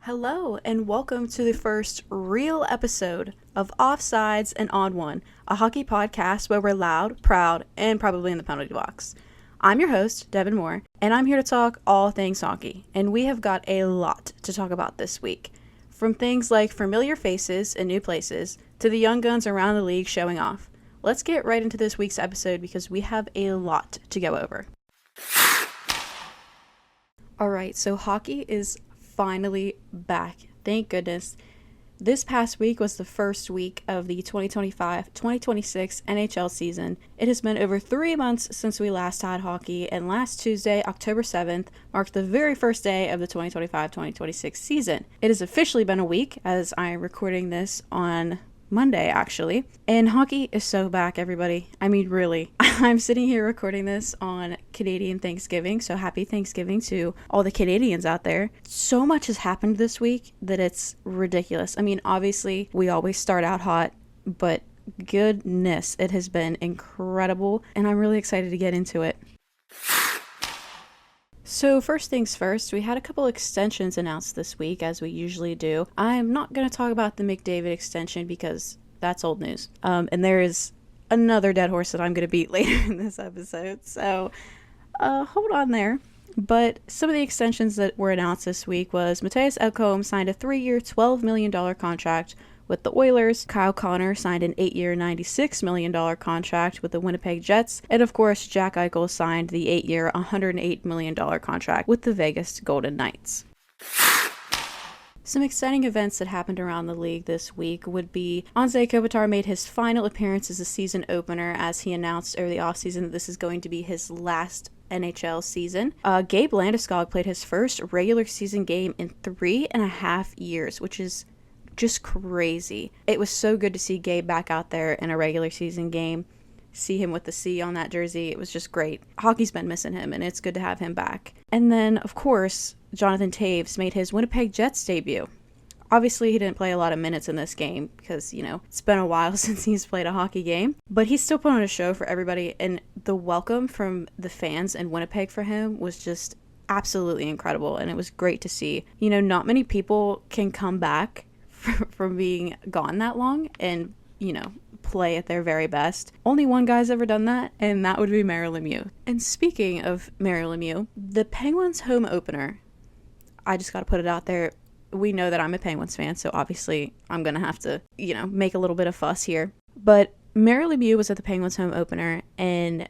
Hello, and welcome to the first real episode of Offsides and On One, a hockey podcast where we're loud, proud, and probably in the penalty box. I'm your host, Devyn Moore, and I'm here to talk all things hockey, and we have got a lot to talk about this week. From things like familiar faces and new places, to the young guns around the league showing off. Let's get right into this week's episode because we have a lot to go over. Alright, so hockey is finally back. Thank goodness. This past week was the first week of the 2025-2026 NHL season. It has been over 3 months since we last had hockey, and last Tuesday, October 7th, marked the very first day of the 2025-2026 season. It has officially been a week, as I am recording this on Monday, actually. And hockey is so back, everybody. I mean, really. I'm sitting here recording this on Canadian Thanksgiving, so happy Thanksgiving to all the Canadians out there. So much has happened this week that it's ridiculous. I mean, obviously, we always start out hot, but goodness, it has been incredible, and I'm really excited to get into it. So first things first, we had a couple extensions announced this week, as we usually do. I'm not going to talk about the McDavid extension because that's old news. And there is another dead horse that I'm going to beat later in this episode. So hold on there. But some of the extensions that were announced this week was Mattias Ekholm signed a 3-year, $12 million contract with the Oilers. Kyle Connor signed an 8-year, $96 million contract with the Winnipeg Jets. And of course, Jack Eichel signed the 8-year, $108 million contract with the Vegas Golden Knights. Some exciting events that happened around the league this week would be Anze Kopitar made his final appearance as a season opener, as he announced over the offseason that this is going to be his last NHL season. Gabe Landeskog played his first regular season game in 3.5 years, which is just crazy. It was so good to see Gabe back out there in a regular season game, see him with the C on that jersey. It was just great. Hockey's been missing him, and it's good to have him back. And then, of course, Jonathan Toews made his Winnipeg Jets debut. Obviously, he didn't play a lot of minutes in this game because, it's been a while since he's played a hockey game. But he still put on a show for everybody, and the welcome from the fans in Winnipeg for him was just absolutely incredible, and it was great to see. Not many people can come back from being gone that long and, play at their very best. Only one guy's ever done that, and that would be Mario Lemieux. And speaking of Mario Lemieux, the Penguins home opener, I just got to put it out there. We know that I'm a Penguins fan, so obviously I'm going to have to, make a little bit of fuss here. But Mario Lemieux was at the Penguins home opener, and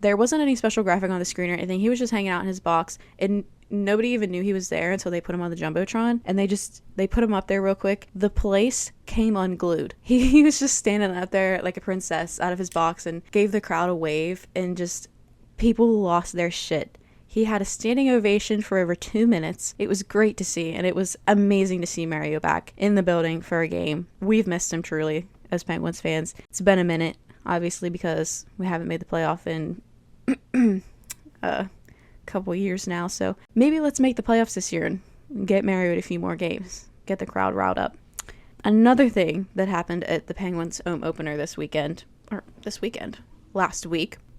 there wasn't any special graphic on the screen or anything. He was just hanging out in his box, and nobody even knew he was there until they put him on the Jumbotron, and they put him up there real quick. The place came unglued. He was just standing up there like a princess out of his box and gave the crowd a wave, and just people lost their shit. He had a standing ovation for over 2 minutes. It was great to see, and it was amazing to see Mario back in the building for a game. We've missed him truly as Penguins fans. It's been a minute, obviously, because we haven't made the playoff in couple years now, so maybe let's make the playoffs this year and get Mario a few more games, get the crowd riled up. Another thing that happened at the Penguins home opener last week,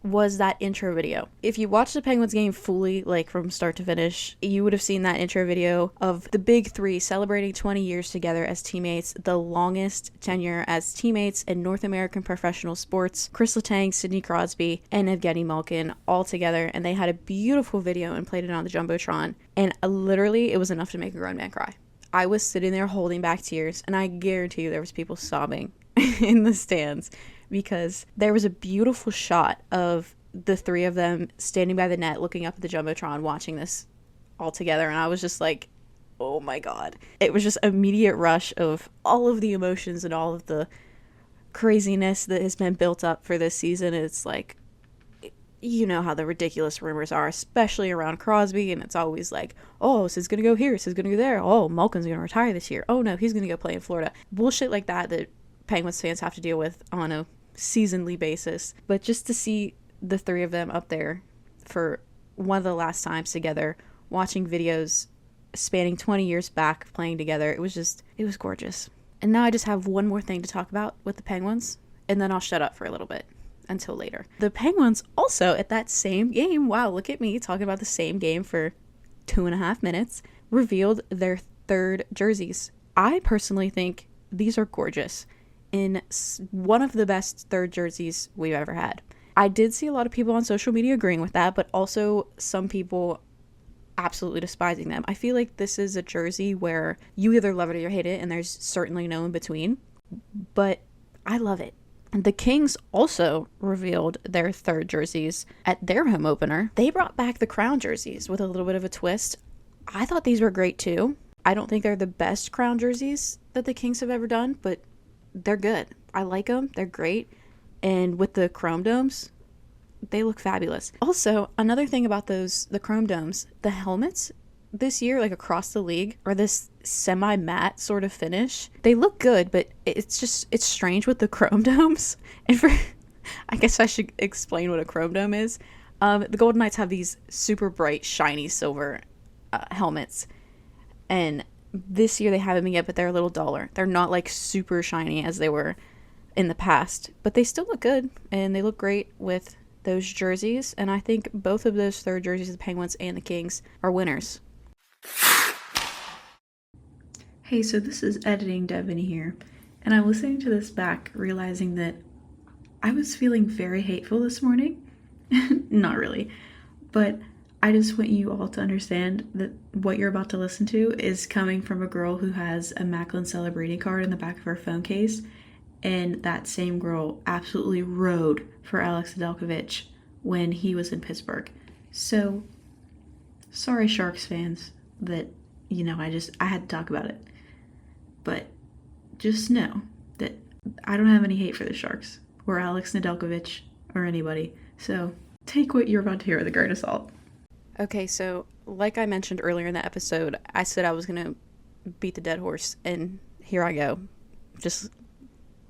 was that intro video. If you watch the Penguins game fully, like from start to finish, you would have seen that intro video of the big three celebrating 20 years together as teammates, the longest tenure as teammates in North American professional sports. Chris Letang, Sidney Crosby, and Evgeny Malkin all together, and they had a beautiful video and played it on the Jumbotron, and literally it was enough to make a grown man cry. I was sitting there holding back tears, and I guarantee you there was people sobbing in the stands, because there was a beautiful shot of the three of them standing by the net looking up at the Jumbotron watching this all together, and I was just like, oh my god. It was just immediate rush of all of the emotions and all of the craziness that has been built up for this season. It's like, you know how the ridiculous rumors are, especially around Crosby, and it's always like, oh, this is gonna go here, this is gonna go there, oh, Malkin's gonna retire this year, oh no, he's gonna go play in Florida. Bullshit like that Penguins fans have to deal with on a seasonally basis. But just to see the three of them up there for one of the last times together, watching videos spanning 20 years back playing together, it was gorgeous. And now I just have one more thing to talk about with the Penguins, and then I'll shut up for a little bit until later. The Penguins also at that same game, wow, look at me talking about the same game for 2.5 minutes, revealed their third jerseys. I personally think these are gorgeous in one of the best third jerseys we've ever had. I did see a lot of people on social media agreeing with that, but also some people absolutely despising them. I feel like this is a jersey where you either love it or you hate it, and there's certainly no in between, but I love it. The Kings also revealed their third jerseys at their home opener. They brought back the crown jerseys with a little bit of a twist. I thought these were great too. I don't think they're the best crown jerseys that the Kings have ever done, but they're good. I like them. They're great. And with the chrome domes, they look fabulous. Also, another thing about the chrome domes, the helmets this year, like across the league, are this semi-matte sort of finish. They look good, but it's strange with the chrome domes. And I guess I should explain what a chrome dome is. The Golden Knights have these super bright, shiny silver helmets. And this year they haven't been yet, but they're a little duller. They're not like super shiny as they were in the past, but they still look good, and they look great with those jerseys. And I think both of those third jerseys, the Penguins and the Kings, are winners. Hey, so this is editing Devyn here, and I'm listening to this back, realizing that I was feeling very hateful this morning. Not really, but I just want you all to understand that what you're about to listen to is coming from a girl who has a Macklin Celebrity card in the back of her phone case, and that same girl absolutely rode for Alex Nedeljkovic when he was in Pittsburgh. So, sorry Sharks fans that, I had to talk about it. But just know that I don't have any hate for the Sharks or Alex Nedeljkovic or anybody. So, take what you're about to hear with a grain of salt. Okay, so like I mentioned earlier in the episode, I said I was going to beat the dead horse, and here I go. Just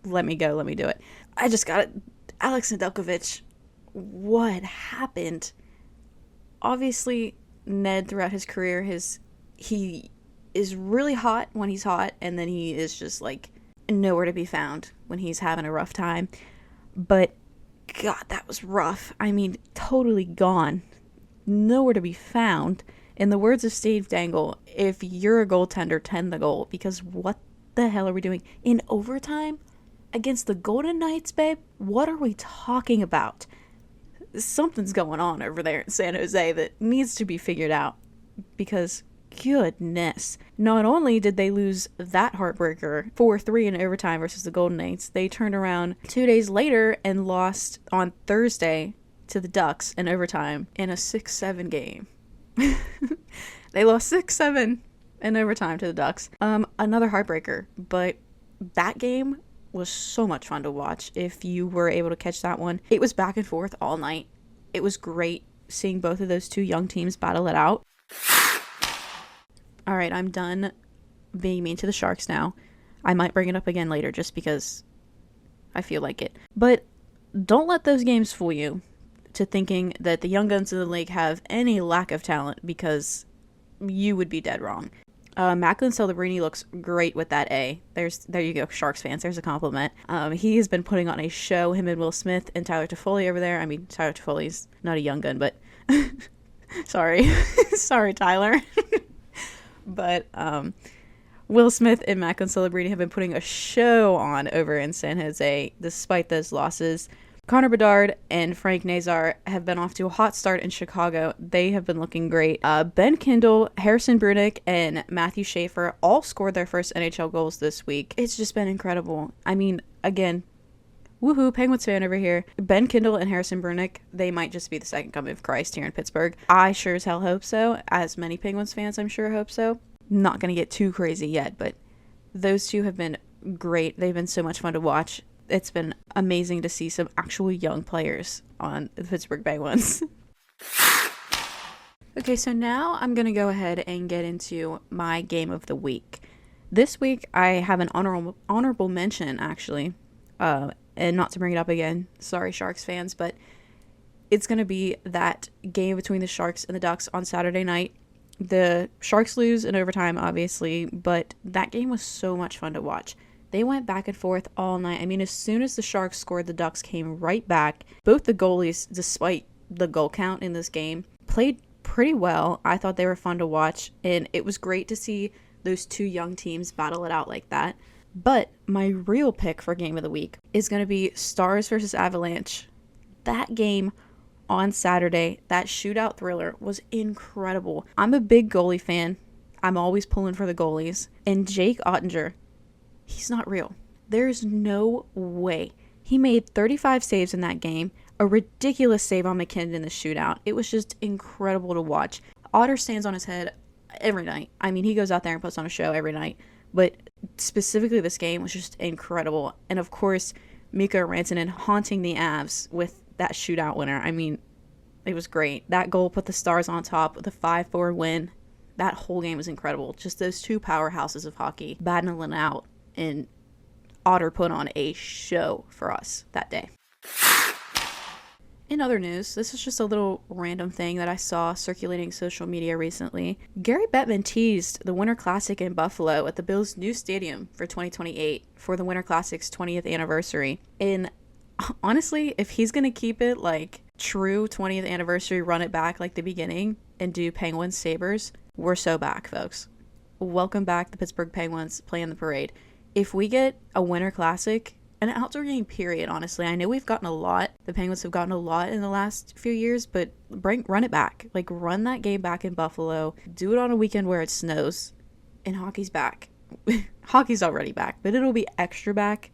let me go, let me do it. I just got it. Alex Nedeljkovic, what happened? Obviously, Ned throughout his career, he is really hot when he's hot, and then he is just like nowhere to be found when he's having a rough time. But God, that was rough. I mean, totally gone. Nowhere to be found. In the words of Steve Dangle, if you're a goaltender, tend the goal, because what the hell are we doing in overtime against the Golden Knights, babe? What are we talking about? Something's going on over there in San Jose that needs to be figured out, because goodness, not only did they lose that heartbreaker 4-3 in overtime versus the Golden Knights, they turned around 2 days later and lost on Thursday to the Ducks in overtime in a 6-7 game. They lost 6-7 in overtime to the Ducks. Another heartbreaker, but that game was so much fun to watch if you were able to catch that one. It was back and forth all night. It was great seeing both of those two young teams battle it out. All right, I'm done being mean to the Sharks now. I might bring it up again later just because I feel like it. But don't let those games fool you to thinking that the young guns of the league have any lack of talent, because you would be dead wrong. Macklin Celebrini looks great with that A. There you go, Sharks fans. There's a compliment. He has been putting on a show, him and Will Smith and Tyler Toffoli over there. I mean, Tyler Toffoli's not a young gun, but sorry. Sorry, Tyler. But Will Smith and Macklin Celebrini have been putting a show on over in San Jose despite those losses. Connor Bedard and Frank Nazar have been off to a hot start in Chicago. They have been looking great. Ben Kindle, Harrison Brunick, and Matthew Schaefer all scored their first NHL goals this week. It's just been incredible. I mean, again, woohoo, Penguins fan over here. Ben Kindle and Harrison Brunick, they might just be the second coming of Christ here in Pittsburgh. I sure as hell hope so. As many Penguins fans, I'm sure hope so. Not going to get too crazy yet, but those two have been great. They've been so much fun to watch. It's been amazing to see some actual young players on the Pittsburgh Penguins. Okay, so now I'm going to go ahead and get into my game of the week. This week, I have an honorable mention, actually, and not to bring it up again. Sorry, Sharks fans, but it's going to be that game between the Sharks and the Ducks on Saturday night. The Sharks lose in overtime, obviously, but that game was so much fun to watch. They went back and forth all night. I mean, as soon as the Sharks scored, the Ducks came right back. Both the goalies, despite the goal count in this game, played pretty well. I thought they were fun to watch, and it was great to see those two young teams battle it out like that. But my real pick for game of the week is going to be Stars versus Avalanche. That game on Saturday, that shootout thriller was incredible. I'm a big goalie fan. I'm always pulling for the goalies. And Jake Ottinger, he's not real. There's no way. He made 35 saves in that game. A ridiculous save on McKinnon in the shootout. It was just incredible to watch. Otter stands on his head every night. I mean, he goes out there and puts on a show every night. But specifically this game was just incredible. And of course, Mikko Rantanen haunting the Avs with that shootout winner. I mean, it was great. That goal put the Stars on top with a 5-4 win. That whole game was incredible. Just those two powerhouses of hockey battling out, and Otter put on a show for us that day. In other news, this is just a little random thing that I saw circulating social media recently. Gary Bettman teased the Winter Classic in Buffalo at the Bills' new stadium for 2028 for the Winter Classic's 20th anniversary. And honestly, if he's going to keep it like true 20th anniversary, run it back like the beginning and do Penguins Sabres, we're so back, folks. Welcome back, the Pittsburgh Penguins playing the parade. If we get a Winter Classic, an outdoor game period, honestly, I know we've gotten a lot. The Penguins have gotten a lot in the last few years, but run it back. Like, run that game back in Buffalo. Do it on a weekend where it snows, and hockey's back. Hockey's already back, but it'll be extra back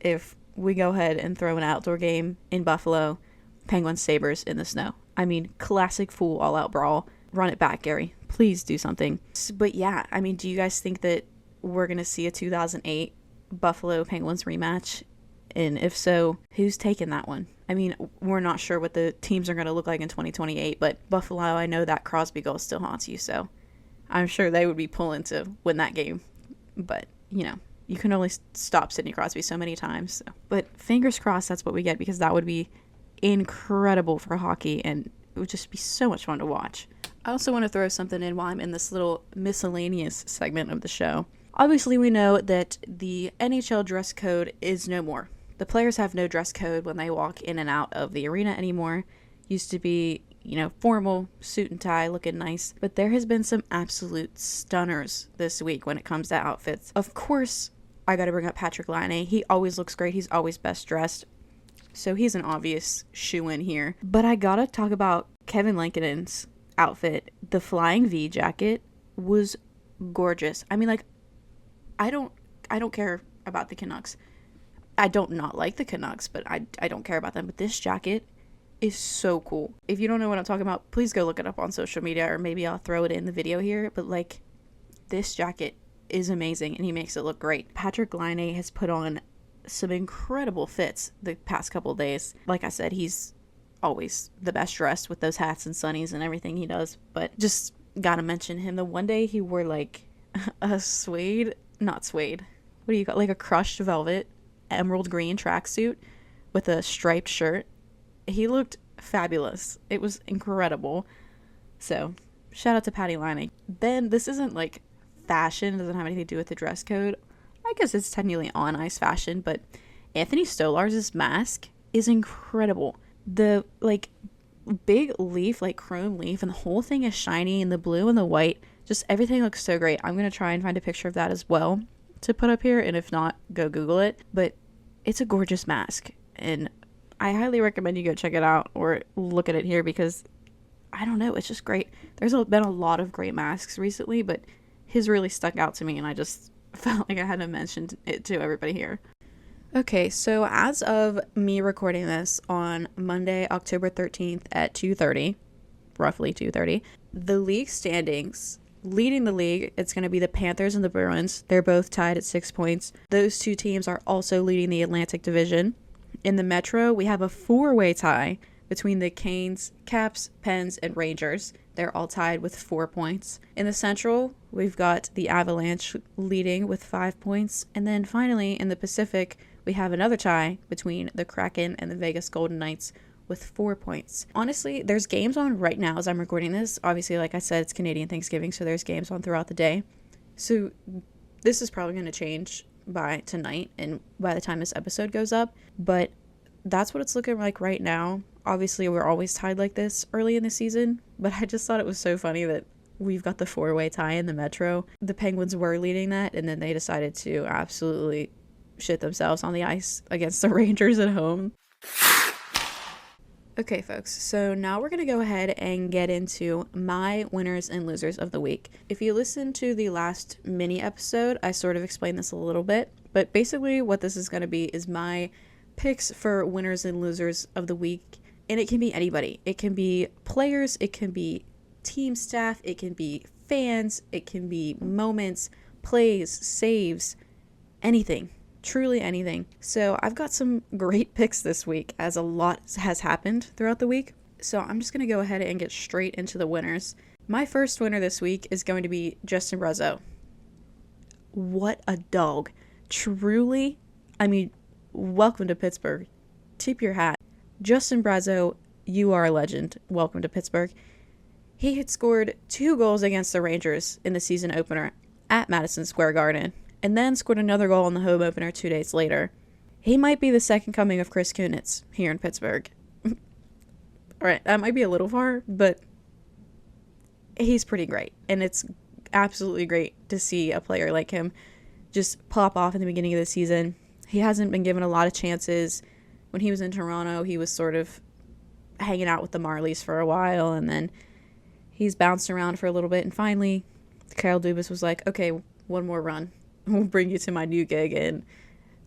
if we go ahead and throw an outdoor game in Buffalo, Penguins Sabres in the snow. I mean, classic full all-out brawl. Run it back, Gary. Please do something. But yeah, I mean, do you guys think that we're going to see a 2008 Buffalo Penguins rematch? And if so, who's taking that one? I mean, we're not sure what the teams are going to look like in 2028, but Buffalo, I know that Crosby goal still haunts you, so I'm sure they would be pulling to win that game. But, you know, you can only stop Sidney Crosby so many times. So. But fingers crossed that's what we get, because that would be incredible for hockey, and it would just be so much fun to watch. I also want to throw something in while I'm in this little miscellaneous segment of the show. Obviously, we know that the NHL dress code is no more. The players have no dress code when they walk in and out of the arena anymore. Used to be, you know, formal, suit and tie, looking nice. But there has been some absolute stunners this week when it comes to outfits. Of course, I got to bring up Patrik Laine. He always looks great. He's always best dressed. So he's an obvious shoe-in here. But I got to talk about Kevin Lankinen's outfit. The Flying V jacket was gorgeous. I mean, like, I don't care about the Canucks. I don't not like the Canucks, but I don't care about them. But this jacket is so cool. If you don't know what I'm talking about, please go look it up on social media, or maybe I'll throw it in the video here. But like, this jacket is amazing, and he makes it look great. Patrik Laine has put on some incredible fits the past couple days. Like I said, he's always the best dressed with those hats and sunnies and everything he does. But just gotta mention him. The one day he wore like a not suede, what do you call, like a crushed velvet emerald green tracksuit with a striped shirt. He looked fabulous. It was incredible. So shout out to Patty Laine. Then this isn't like fashion, it doesn't have anything to do with the dress code. I guess it's technically on ice fashion, but Anthony Stolarz' mask is incredible. The like big leaf, like chrome leaf, and the whole thing is shiny, and the blue and the white, just everything looks so great. I'm going to try and find a picture of that as well to put up here, and if not, go Google it. But it's a gorgeous mask, and I highly recommend you go check it out or look at it here, because I don't know, it's just great. There's been a lot of great masks recently, but his really stuck out to me, and I just felt like I had to mention it to everybody here. Okay, so as of me recording this on Monday, October 13th at 2:30, roughly 2:30, the league standings, leading the league, it's going to be the Panthers and the Bruins. They're both tied at 6 points. Those two teams are also leading the Atlantic Division. In the Metro, we have a four-way tie between the Canes, Caps, Pens, and Rangers. They're all tied with 4 points. In the Central, we've got the Avalanche leading with 5 points. And then finally, in the Pacific, we have another tie between the Kraken and the Vegas Golden Knights with 4 points. Honestly, there's games on right now as I'm recording this. Obviously, like I said, it's Canadian Thanksgiving, so there's games on throughout the day. So this is probably going to change by tonight and by the time this episode goes up. But that's what it's looking like right now. Obviously, we're always tied like this early in the season, but I just thought it was so funny that we've got the four-way tie in the Metro. The Penguins were leading that, and then they decided to absolutely shit themselves on the ice against the Rangers at home. Okay, folks, so now we're going to go ahead and get into my winners and losers of the week. If you listen to the last mini episode, I sort of explained this a little bit, but basically what this is going to be is my picks for winners and losers of the week, and it can be anybody. It can be players, it can be team staff, it can be fans, it can be moments, plays, saves, anything. Truly anything. So I've got some great picks this week as a lot has happened throughout the week. So I'm just going to go ahead and get straight into the winners. My first winner this week is going to be Justin Brazeau. What a dog. Truly, I mean, welcome to Pittsburgh. Tip your hat. Justin Brazeau, you are a legend. Welcome to Pittsburgh. He had scored 2 goals against the Rangers in the season opener at Madison Square Garden, and then scored another goal in the home opener 2 days later. He might be the second coming of Chris Kunitz here in Pittsburgh. Alright, that might be a little far, but he's pretty great. And it's absolutely great to see a player like him just pop off in the beginning of the season. He hasn't been given a lot of chances. When he was in Toronto, he was sort of hanging out with the Marlies for a while, and then he's bounced around for a little bit, and finally, Kyle Dubas was like, okay, one more run. We'll bring you to my new gig, and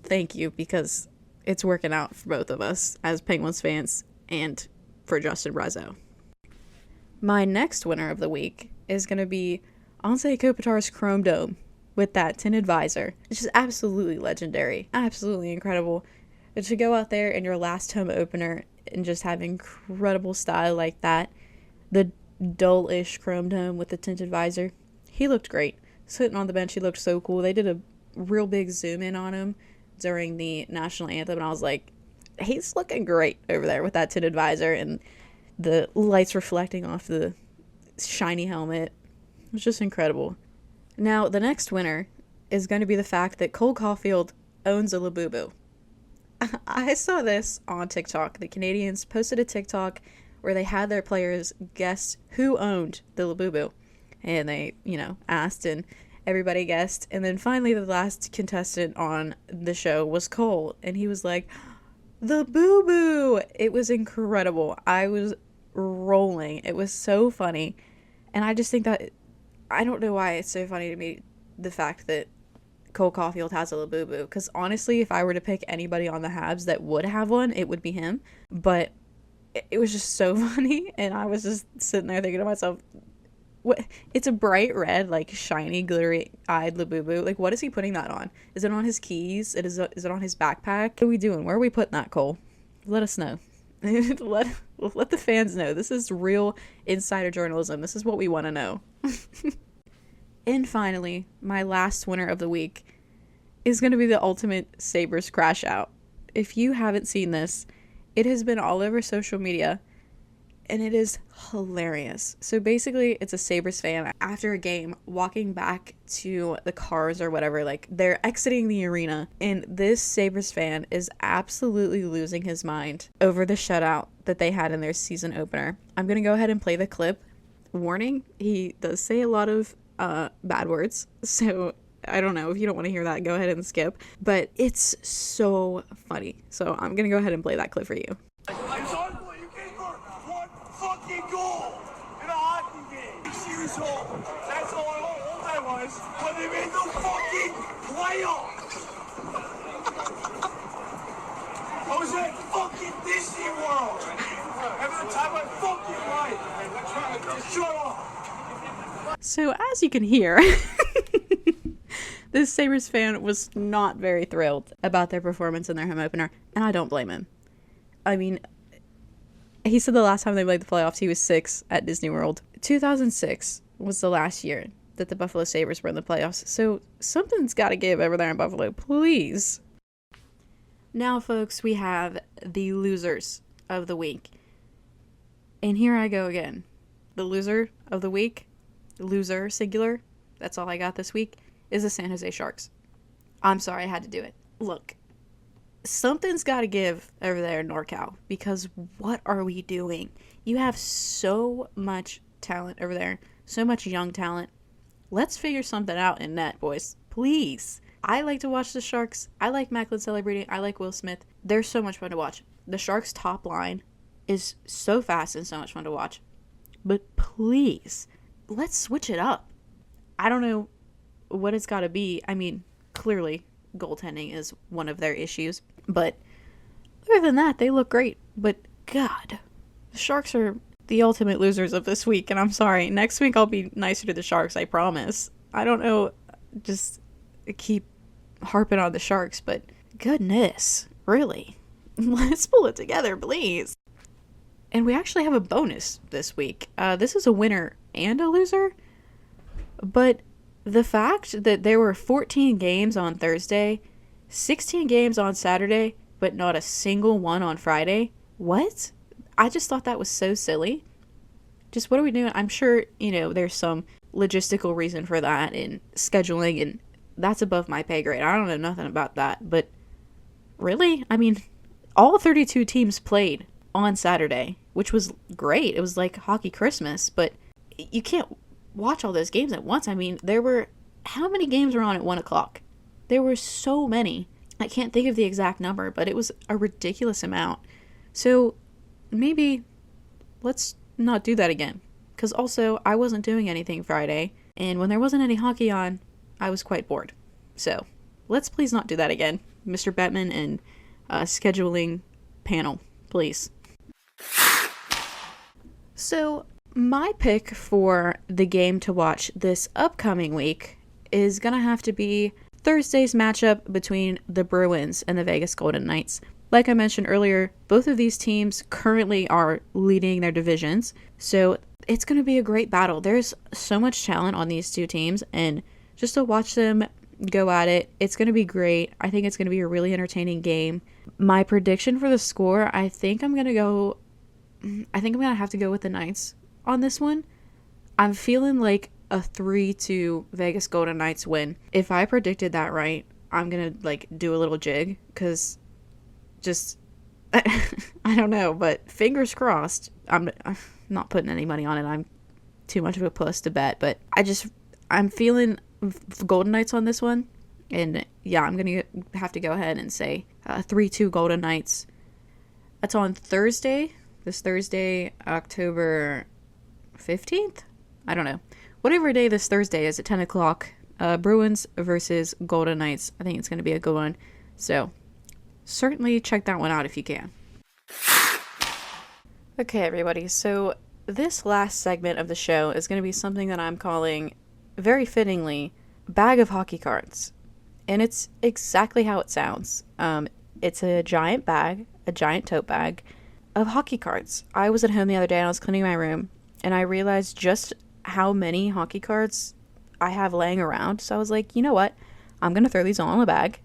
thank you, because it's working out for both of us as Penguins fans and for Justin Brazeau. My next winner of the week is going to be Anze Kopitar's Chrome Dome with that tinted visor. It's just absolutely legendary, absolutely incredible. And to go out there in your last home opener and just have incredible style like that, the dull-ish Chrome Dome with the tinted visor, he looked great. Sitting on the bench, he looked so cool. They did a real big zoom in on him during the national anthem, and I was like, he's looking great over there with that tinted visor and the lights reflecting off the shiny helmet. It was just incredible. Now, the next winner is going to be the fact that Cole Caulfield owns a Labubu. I saw this on TikTok. The Canadians posted a TikTok where they had their players guess who owned the Labubu. And they, asked, and everybody guessed. And then finally the last contestant on the show was Cole. And he was like, the boo-boo! It was incredible. I was rolling. It was so funny. And I just think that, I don't know why it's so funny to me, the fact that Cole Caulfield has a Labubu. Because honestly, if I were to pick anybody on the Habs that would have one, it would be him. But it was just so funny. And I was just sitting there thinking to myself, what? It's a bright red, like shiny, glittery-eyed Labubu. Like, what is he putting that on? Is it on his keys? Is it on his backpack? What are we doing? Where are we putting that, Cole? Let us know. let the fans know. This is real insider journalism. This is what we want to know. And finally, my last winner of the week is going to be the ultimate Sabres crash out. If you haven't seen this, it has been all over social media. And it is hilarious. So basically, it's a Sabres fan after a game walking back to the cars or whatever. Like, they're exiting the arena. And this Sabres fan is absolutely losing his mind over the shutout that they had in their season opener. I'm going to go ahead and play the clip. Warning, he does say a lot of bad words. So I don't know. If you don't want to hear that, go ahead and skip. But it's so funny. So I'm going to go ahead and play that clip for you. Goal in a hockey game. 6 years old. That's all I was when they made the fucking playoffs. I was at fucking Disney World. Having the time of my fucking life. Just shut up. So as you can hear, this Sabres fan was not very thrilled about their performance in their home opener, and I don't blame him. I mean, he said the last time they played the playoffs, he was 6 at Disney World. 2006 was the last year that the Buffalo Sabres were in the playoffs. So something's got to give over there in Buffalo, please. Now, folks, we have the losers of the week. And here I go again. The loser of the week, loser, singular, that's all I got this week, is the San Jose Sharks. I'm sorry, I had to do it. Look, something's got to give over there in NorCal, because what are we doing? You have so much talent over there, so much young talent. Let's figure something out in net, boys. Please. I like to watch the Sharks. I like Macklin celebrating. I like Will Smith. They're so much fun to watch. The Sharks' top line is so fast and so much fun to watch. But please, let's switch it up. I don't know what it's got to be. I mean, clearly, goaltending is one of their issues. But other than that, they look great. But God, the Sharks are the ultimate losers of this week. And I'm sorry. Next week, I'll be nicer to the Sharks, I promise. I don't know. Just keep harping on the Sharks. But goodness, really? Let's pull it together, please. And we actually have a bonus this week. This is a winner and a loser. But the fact that there were 14 games on Thursday, 16 games on Saturday, but not a single one on Friday. What? I just thought that was so silly. Just what are we doing? I'm sure, there's some logistical reason for that in scheduling, and that's above my pay grade. I don't know nothing about that. But really? I mean, all 32 teams played on Saturday, which was great. It was like hockey Christmas, but you can't watch all those games at once. I mean, how many games were on at 1 o'clock? There were so many. I can't think of the exact number, but it was a ridiculous amount. So maybe let's not do that again. Because also, I wasn't doing anything Friday, and when there wasn't any hockey on, I was quite bored. So let's please not do that again, Mr. Bettman and scheduling panel, please. So my pick for the game to watch this upcoming week is going to have to be Thursday's matchup between the Bruins and the Vegas Golden Knights. Like I mentioned earlier, both of these teams currently are leading their divisions, so it's going to be a great battle. There's so much talent on these two teams, and just to watch them go at it, it's going to be great. I think it's going to be a really entertaining game. My prediction for the score, I think I'm going to have to go with the Knights on this one. I'm feeling like a 3-2 Vegas Golden Knights win. If I predicted that right, I'm going to do a little jig, because just I don't know, but fingers crossed. I'm not putting any money on it. I'm too much of a puss to bet, but I'm feeling Golden Knights on this one. And yeah, I'm going to have to go ahead and say 3-2 Golden Knights. That's on Thursday. This Thursday, October 15th? I don't know. Whatever day this Thursday is at 10 o'clock. Bruins versus Golden Knights. I think it's going to be a good one. So certainly check that one out if you can. Okay, everybody. So this last segment of the show is going to be something that I'm calling, very fittingly, Bag of Hockey Cards. And it's exactly how it sounds. It's a giant bag, a giant tote bag of hockey cards. I was at home the other day and I was cleaning my room, and I realized just how many hockey cards I have laying around. So I was like, you know what? I'm going to throw these all in a bag,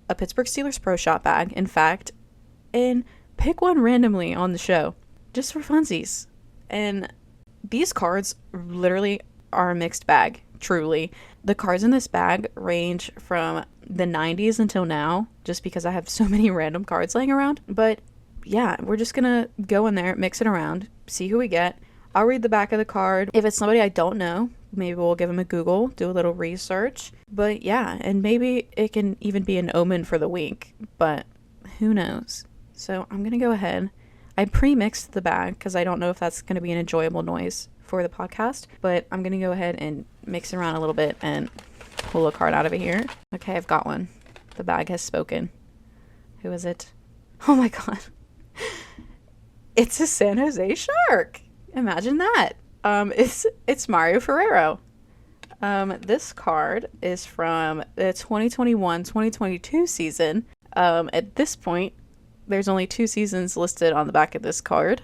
a Pittsburgh Steelers Pro Shop bag, in fact, and pick one randomly on the show, just for funsies. And these cards literally are a mixed bag, truly. The cards in this bag range from the 90s until now, just because I have so many random cards laying around. But yeah, we're just gonna go in there, mix it around, see who we get. I'll read the back of the card. If it's somebody I don't know, maybe we'll give them a Google, do a little research. But yeah, and maybe it can even be an omen for the week, but who knows? So I'm gonna go ahead. I pre-mixed the bag because I don't know if that's gonna be an enjoyable noise for the podcast, but I'm gonna go ahead and mix it around a little bit and pull a card out of it here. Okay, I've got one. The bag has spoken. Who is it? Oh my god. It's a San Jose Shark. Imagine that. It's Mario Ferrero. This card is from the 2021-2022 season. At this point, there's only 2 seasons listed on the back of this card.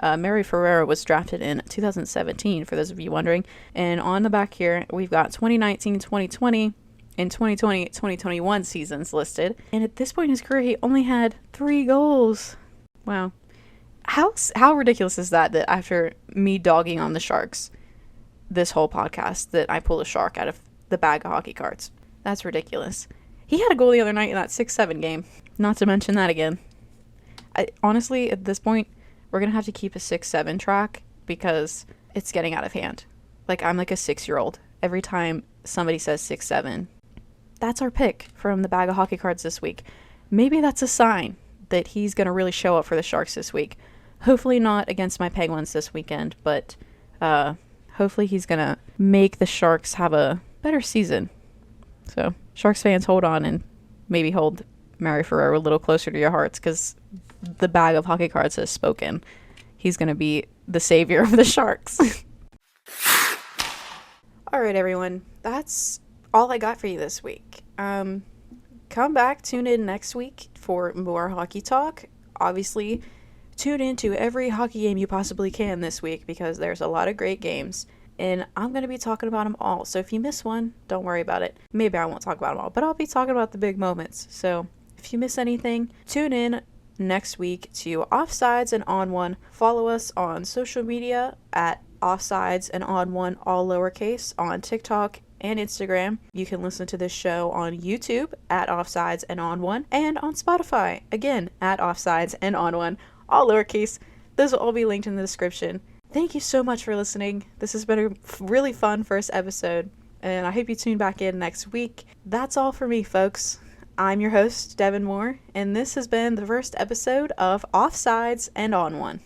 Mary Ferrero was drafted in 2017, for those of you wondering. And on the back here, we've got 2019-2020 and 2020-2021 seasons listed. And at this point in his career, he only had 3 goals. Wow. How ridiculous is that after me dogging on the Sharks this whole podcast, that I pull a Shark out of the bag of hockey cards? That's ridiculous. He had a goal the other night in that 6-7 game. Not to mention that again. Honestly, at this point, we're going to have to keep a 6-7 track because it's getting out of hand. Like, I'm like a 6-year-old. Every time somebody says 6'7", that's our pick from the bag of hockey cards this week. Maybe that's a sign that he's going to really show up for the Sharks this week. Hopefully not against my Penguins this weekend, but hopefully he's going to make the Sharks have a better season. So, Sharks fans, hold on and maybe hold Mary Ferrero a little closer to your hearts, because the bag of hockey cards has spoken. He's going to be the savior of the Sharks. All right, everyone. That's all I got for you this week. Come back, tune in next week for more hockey talk. Obviously, tune into every hockey game you possibly can this week, because there's a lot of great games, and I'm going to be talking about them all. So if you miss one, don't worry about it. Maybe I won't talk about them all, but I'll be talking about the big moments. So if you miss anything, tune in next week to Offsides and On One. Follow us on social media at Offsides and On One, all lowercase, on TikTok and Instagram. You can listen to this show on YouTube at Offsides and On One, and on Spotify, again, at Offsides and On One, all lowercase. Those will all be linked in the description. Thank you so much for listening. This has been a really fun first episode, and I hope you tune back in next week. That's all for me, folks. I'm your host, Devyn Moore, and this has been the first episode of Offsides and On One.